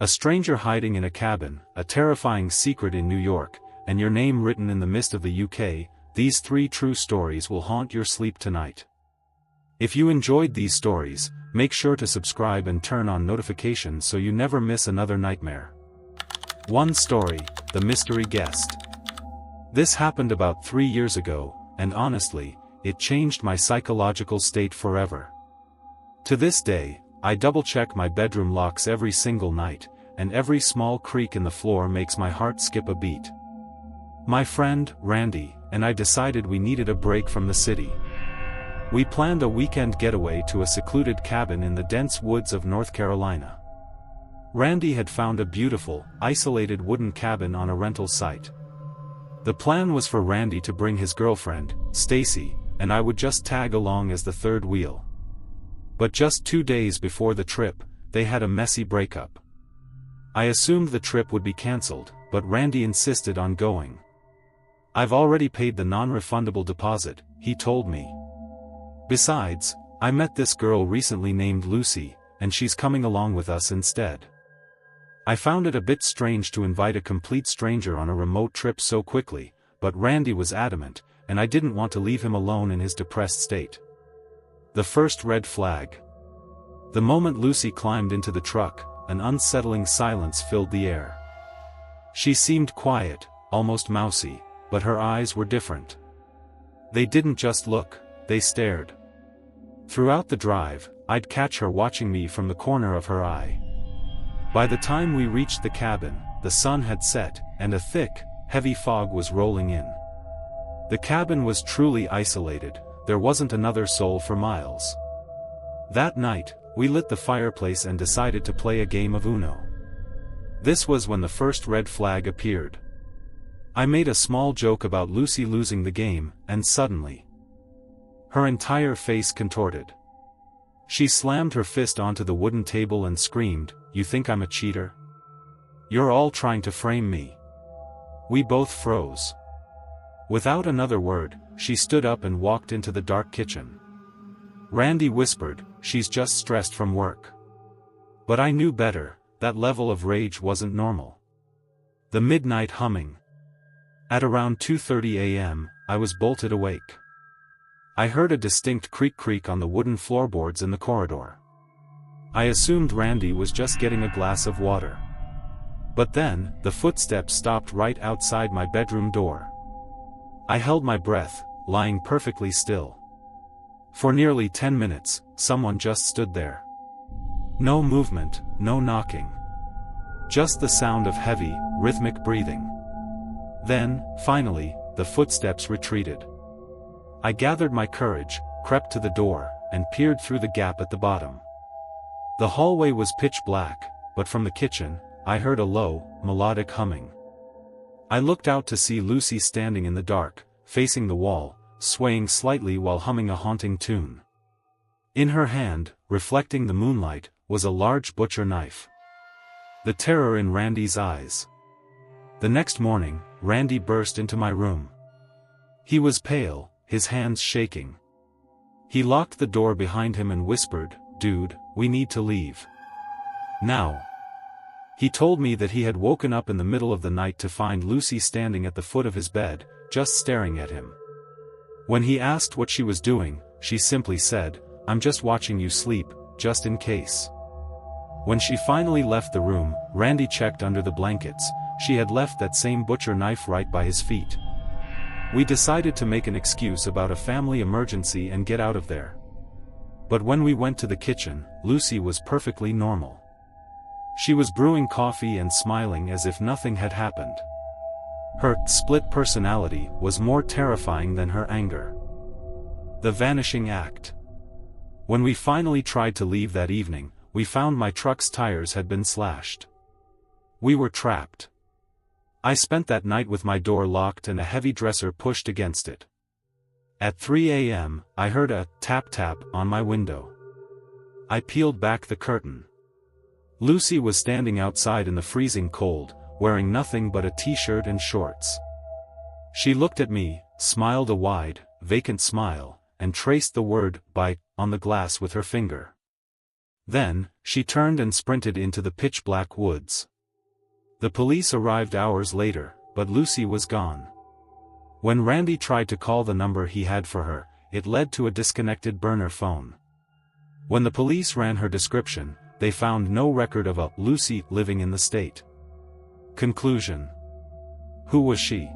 A stranger hiding in a cabin, a terrifying secret in New York, and your name written in the mist of the UK, these 3 true stories will haunt your sleep tonight. If you enjoyed these stories, make sure to subscribe and turn on notifications so you never miss another nightmare. 1 story, The Mystery Guest. This happened about 3 years ago, and honestly, it changed my psychological state forever. To this day, I double-check my bedroom locks every single night, and every small creak in the floor makes my heart skip a beat. My friend, Randy, and I decided we needed a break from the city. We planned a weekend getaway to a secluded cabin in the dense woods of North Carolina. Randy had found a beautiful, isolated wooden cabin on a rental site. The plan was for Randy to bring his girlfriend, Stacy, and I would just tag along as the third wheel. But just 2 days before the trip, they had a messy breakup. I assumed the trip would be cancelled, but Randy insisted on going. "I've already paid the non-refundable deposit," he told me. "Besides, I met this girl recently named Lucy, and she's coming along with us instead." I found it a bit strange to invite a complete stranger on a remote trip so quickly, but Randy was adamant, and I didn't want to leave him alone in his depressed state. The first red flag. The moment Lucy climbed into the truck, an unsettling silence filled the air. She seemed quiet, almost mousy, but her eyes were different. They didn't just look, they stared. Throughout the drive, I'd catch her watching me from the corner of her eye. By the time we reached the cabin, the sun had set, and a thick, heavy fog was rolling in. The cabin was truly isolated, there wasn't another soul for miles. That night, we lit the fireplace and decided to play a game of Uno. This was when the first red flag appeared. I made a small joke about Lucy losing the game, and suddenly, her entire face contorted. She slammed her fist onto the wooden table and screamed, "You think I'm a cheater? You're all trying to frame me." We both froze. Without another word, she stood up and walked into the dark kitchen. Randy whispered, "She's just stressed from work." But I knew better, that level of rage wasn't normal. The midnight humming. At around 2:30 a.m., I was bolted awake. I heard a distinct creak on the wooden floorboards in the corridor. I assumed Randy was just getting a glass of water. But then, the footsteps stopped right outside my bedroom door. I held my breath, lying perfectly still. For nearly 10 minutes, someone just stood there. No movement, no knocking. Just the sound of heavy, rhythmic breathing. Then, finally, the footsteps retreated. I gathered my courage, crept to the door, and peered through the gap at the bottom. The hallway was pitch black, but from the kitchen, I heard a low, melodic humming. I looked out to see Lucy standing in the dark, facing the wall, swaying slightly while humming a haunting tune. In her hand, reflecting the moonlight, was a large butcher knife. The terror in Randy's eyes. The next morning, Randy burst into my room. He was pale, his hands shaking. He locked the door behind him and whispered, "Dude, we need to leave. Now." He told me that he had woken up in the middle of the night to find Lucy standing at the foot of his bed, just staring at him. When he asked what she was doing, she simply said, "I'm just watching you sleep, just in case." When she finally left the room, Randy checked under the blankets. She had left that same butcher knife right by his feet. We decided to make an excuse about a family emergency and get out of there. But when we went to the kitchen, Lucy was perfectly normal. She was brewing coffee and smiling as if nothing had happened. Her split personality was more terrifying than her anger. The vanishing act. When we finally tried to leave that evening, we found my truck's tires had been slashed. We were trapped. I spent that night with my door locked and a heavy dresser pushed against it. At 3 a.m., I heard a tap on my window. I peeled back the curtain. Lucy was standing outside in the freezing cold, wearing nothing but a t-shirt and shorts. She looked at me, smiled a wide, vacant smile, and traced the word "bite" on the glass with her finger. Then, she turned and sprinted into the pitch-black woods. The police arrived hours later, but Lucy was gone. When Randy tried to call the number he had for her, it led to a disconnected burner phone. When the police ran her description, they found no record of a Lucy living in the state. Conclusion. Who was she?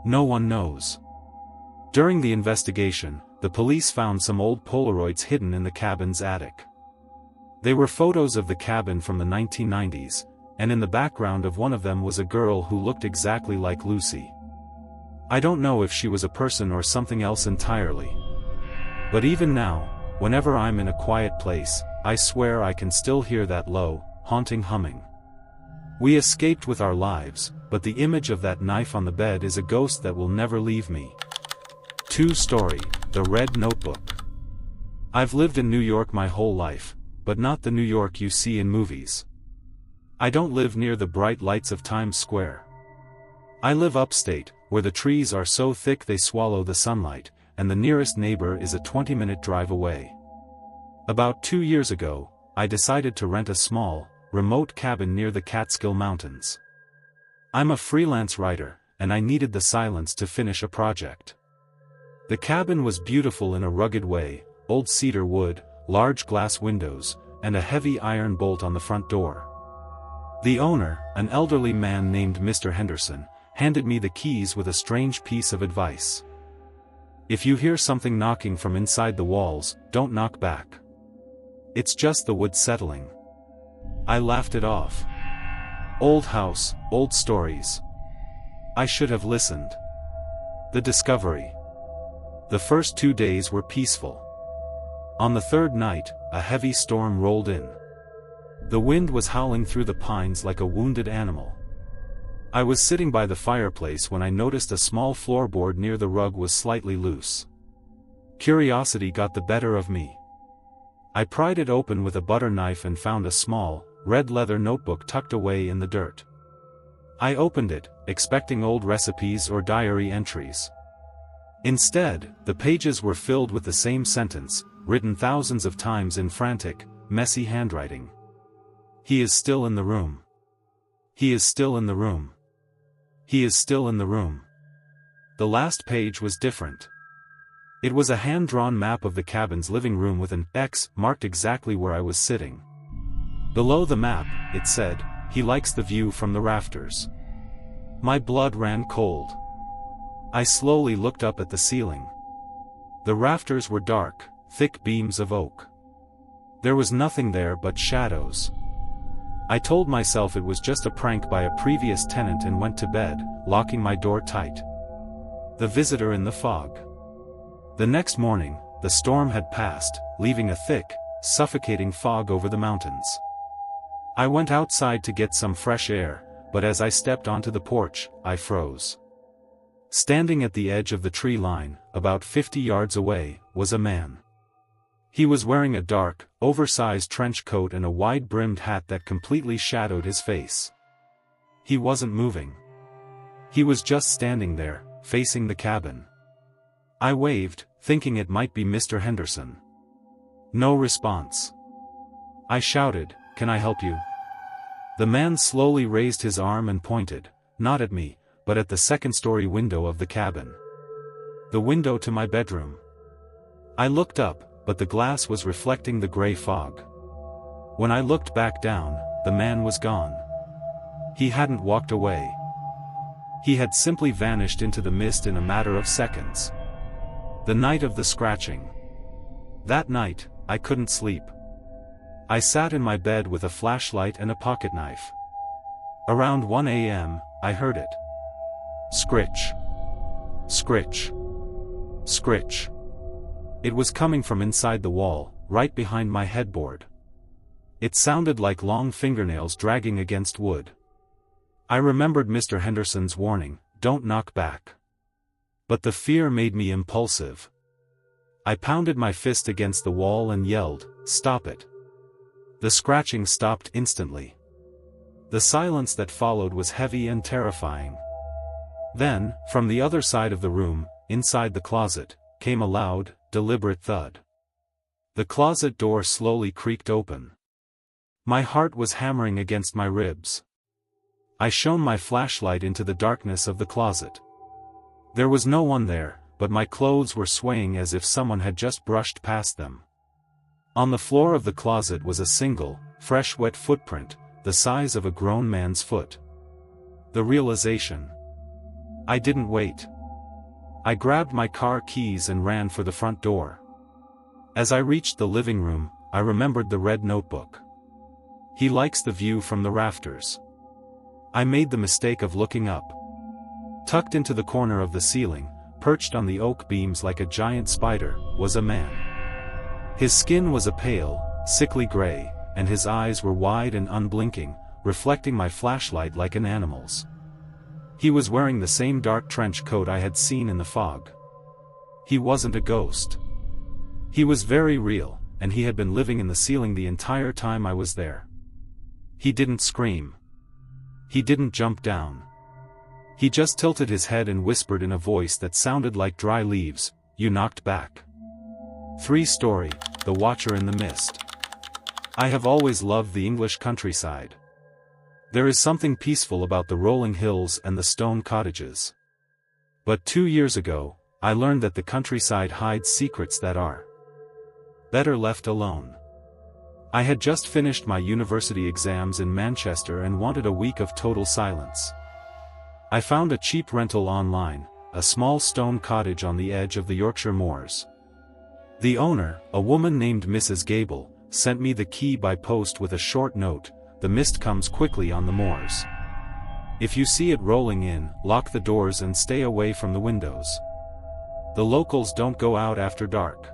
No one knows. During the investigation, the police found some old Polaroids hidden in the cabin's attic. They were photos of the cabin from the 1990s, and in the background of one of them was a girl who looked exactly like Lucy. I don't know if she was a person or something else entirely. But even now, whenever I'm in a quiet place, I swear I can still hear that low, haunting humming. We escaped with our lives, but the image of that knife on the bed is a ghost that will never leave me. 2 Story, The Red Notebook. I've lived in New York my whole life, but not the New York you see in movies. I don't live near the bright lights of Times Square. I live upstate, where the trees are so thick they swallow the sunlight, and the nearest neighbor is a 20-minute drive away. About 2 years ago, I decided to rent a small, remote cabin near the Catskill Mountains. I'm a freelance writer, and I needed the silence to finish a project. The cabin was beautiful in a rugged way, old cedar wood, large glass windows, and a heavy iron bolt on the front door. The owner, an elderly man named Mr. Henderson, handed me the keys with a strange piece of advice. If you hear something knocking from inside the walls, don't knock back. It's just the wood settling. I laughed it off. Old house, old stories. I should have listened. The discovery. The first 2 days were peaceful. On the 3rd night, a heavy storm rolled in. The wind was howling through the pines like a wounded animal. I was sitting by the fireplace when I noticed a small floorboard near the rug was slightly loose. Curiosity got the better of me. I pried it open with a butter knife and found a small, red leather notebook tucked away in the dirt. I opened it, expecting old recipes or diary entries. Instead, the pages were filled with the same sentence, written thousands of times in frantic, messy handwriting. He is still in the room. He is still in the room. He is still in the room. The last page was different. It was a hand-drawn map of the cabin's living room with an X marked exactly where I was sitting. Below the map, it said, "He likes the view from the rafters." My blood ran cold. I slowly looked up at the ceiling. The rafters were dark, thick beams of oak. There was nothing there but shadows. I told myself it was just a prank by a previous tenant and went to bed, locking my door tight. The visitor in the fog. The next morning, the storm had passed, leaving a thick, suffocating fog over the mountains. I went outside to get some fresh air, but as I stepped onto the porch, I froze. Standing at the edge of the tree line, about 50 yards away, was a man. He was wearing a dark, oversized trench coat and a wide-brimmed hat that completely shadowed his face. He wasn't moving. He was just standing there, facing the cabin. I waved, thinking it might be Mr. Henderson. No response. I shouted, "Can I help you?" The man slowly raised his arm and pointed, not at me, but at the second-story window of the cabin. The window to my bedroom. I looked up, but the glass was reflecting the gray fog. When I looked back down, the man was gone. He hadn't walked away. He had simply vanished into the mist in a matter of seconds. The night of the scratching. That night, I couldn't sleep. I sat in my bed with a flashlight and a pocket knife. Around 1 a.m., I heard it. Scritch. Scritch. Scritch. It was coming from inside the wall, right behind my headboard. It sounded like long fingernails dragging against wood. I remembered Mr. Henderson's warning, "Don't knock back." But the fear made me impulsive. I pounded my fist against the wall and yelled, "Stop it." The scratching stopped instantly. The silence that followed was heavy and terrifying. Then, from the other side of the room, inside the closet, came a loud, deliberate thud. The closet door slowly creaked open. My heart was hammering against my ribs. I shone my flashlight into the darkness of the closet. There was no one there, but my clothes were swaying as if someone had just brushed past them. On the floor of the closet was a single, fresh wet footprint, the size of a grown man's foot. The realization. I didn't wait. I grabbed my car keys and ran for the front door. As I reached the living room, I remembered the red notebook. He likes the view from the rafters. I made the mistake of looking up. Tucked into the corner of the ceiling, perched on the oak beams like a giant spider, was a man. His skin was a pale, sickly gray, and his eyes were wide and unblinking, reflecting my flashlight like an animal's. He was wearing the same dark trench coat I had seen in the fog. He wasn't a ghost. He was very real, and he had been living in the ceiling the entire time I was there. He didn't scream. He didn't jump down. He just tilted his head and whispered in a voice that sounded like dry leaves, "You knocked back." 3-story, The Watcher in the Mist. I have always loved the English countryside. There is something peaceful about the rolling hills and the stone cottages. But 2 years ago, I learned that the countryside hides secrets that are better left alone. I had just finished my university exams in Manchester and wanted a week of total silence. I found a cheap rental online, a small stone cottage on the edge of the Yorkshire moors. The owner, a woman named Mrs. Gable, sent me the key by post with a short note: "The mist comes quickly on the moors. If you see it rolling in, lock the doors and stay away from the windows. The locals don't go out after dark."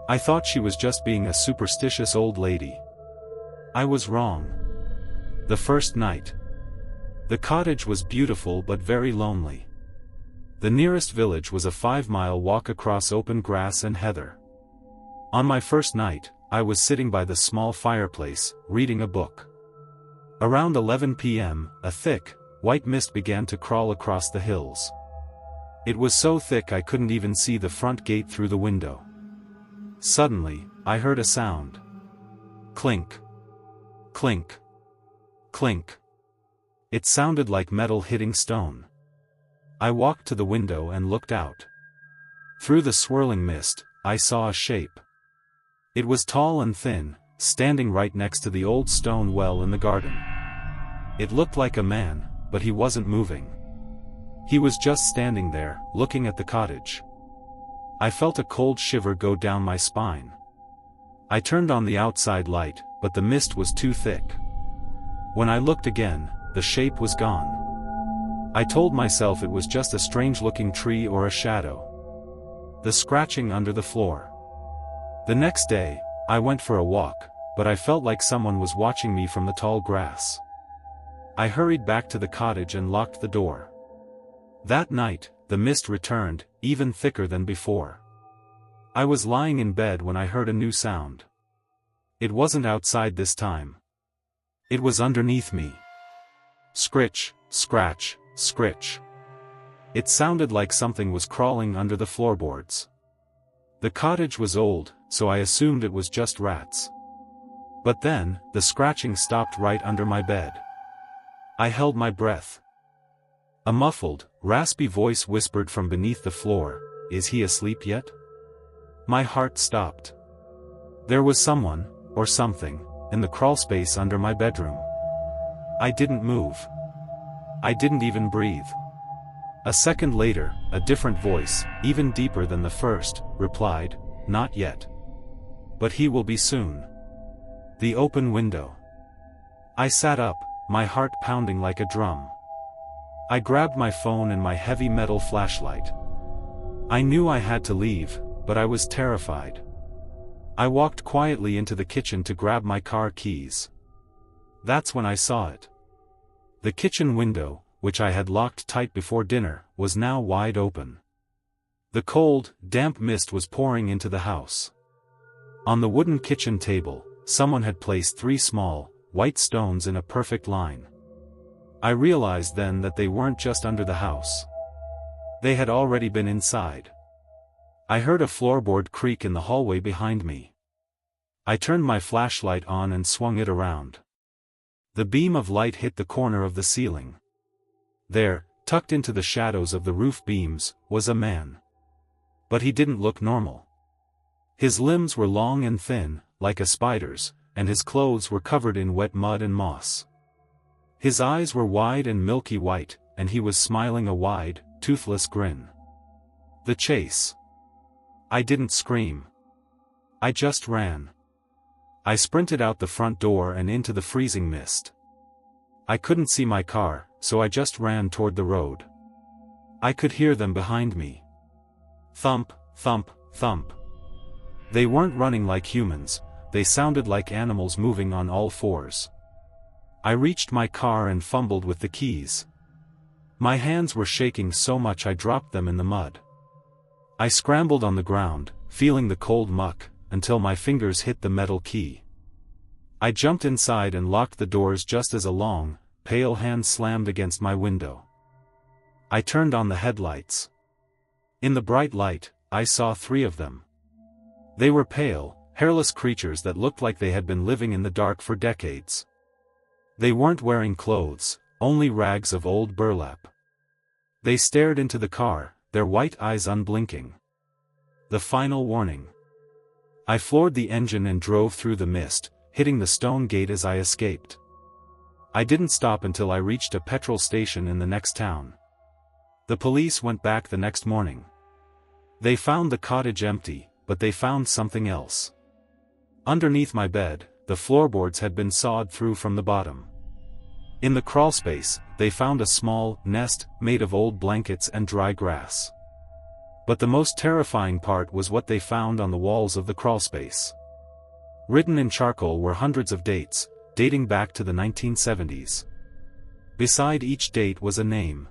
I thought she was just being a superstitious old lady. I was wrong. The first night. The cottage was beautiful but very lonely. The nearest village was a 5-mile walk across open grass and heather. On my first night, I was sitting by the small fireplace, reading a book. Around 11 p.m., a thick, white mist began to crawl across the hills. It was so thick I couldn't even see the front gate through the window. Suddenly, I heard a sound. Clink. Clink. Clink. It sounded like metal hitting stone. I walked to the window and looked out. Through the swirling mist, I saw a shape. It was tall and thin, standing right next to the old stone well in the garden. It looked like a man, but he wasn't moving. He was just standing there, looking at the cottage. I felt a cold shiver go down my spine. I turned on the outside light, but the mist was too thick. When I looked again, the shape was gone. I told myself it was just a strange-looking tree or a shadow. The scratching under the floor. The next day, I went for a walk, but I felt like someone was watching me from the tall grass. I hurried back to the cottage and locked the door. That night, the mist returned, even thicker than before. I was lying in bed when I heard a new sound. It wasn't outside this time. It was underneath me. Scritch, scratch, scritch. It sounded like something was crawling under the floorboards. The cottage was old, so I assumed it was just rats. But then, the scratching stopped right under my bed. I held my breath. A muffled, raspy voice whispered from beneath the floor, "Is he asleep yet?" My heart stopped. There was someone, or something, in the crawlspace under my bedroom. I didn't move. I didn't even breathe. A second later, a different voice, even deeper than the first, replied, "Not yet. But he will be soon." The open window. I sat up, my heart pounding like a drum. I grabbed my phone and my heavy metal flashlight. I knew I had to leave, but I was terrified. I walked quietly into the kitchen to grab my car keys. That's when I saw it. The kitchen window, which I had locked tight before dinner, was now wide open. The cold, damp mist was pouring into the house. On the wooden kitchen table, someone had placed 3 small, white stones in a perfect line. I realized then that they weren't just under the house. They had already been inside. I heard a floorboard creak in the hallway behind me. I turned my flashlight on and swung it around. The beam of light hit the corner of the ceiling. There, tucked into the shadows of the roof beams, was a man. But he didn't look normal. His limbs were long and thin, like a spider's, and his clothes were covered in wet mud and moss. His eyes were wide and milky white, and he was smiling a wide, toothless grin. The chase. I didn't scream. I just ran. I sprinted out the front door and into the freezing mist. I couldn't see my car, so I just ran toward the road. I could hear them behind me. Thump, thump, thump. They weren't running like humans, they sounded like animals moving on all fours. I reached my car and fumbled with the keys. My hands were shaking so much I dropped them in the mud. I scrambled on the ground, feeling the cold muck, until my fingers hit the metal key. I jumped inside and locked the doors just as a long, pale hand slammed against my window. I turned on the headlights. In the bright light, I saw 3 of them. They were pale, hairless creatures that looked like they had been living in the dark for decades. They weren't wearing clothes, only rags of old burlap. They stared into the car, their white eyes unblinking. The final warning. I floored the engine and drove through the mist, hitting the stone gate as I escaped. I didn't stop until I reached a petrol station in the next town. The police went back the next morning. They found the cottage empty, but they found something else. Underneath my bed, the floorboards had been sawed through from the bottom. In the crawlspace, they found a small nest made of old blankets and dry grass. But the most terrifying part was what they found on the walls of the crawlspace. Written in charcoal were hundreds of dates, dating back to the 1970s. Beside each date was a name.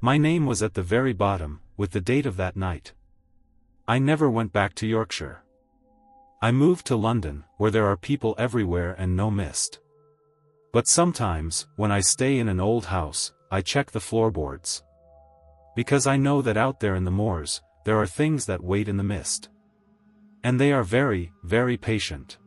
My name was at the very bottom, with the date of that night. I never went back to Yorkshire. I moved to London, where there are people everywhere and no mist. But sometimes, when I stay in an old house, I check the floorboards. Because I know that out there in the moors, there are things that wait in the mist. And they are very, very patient.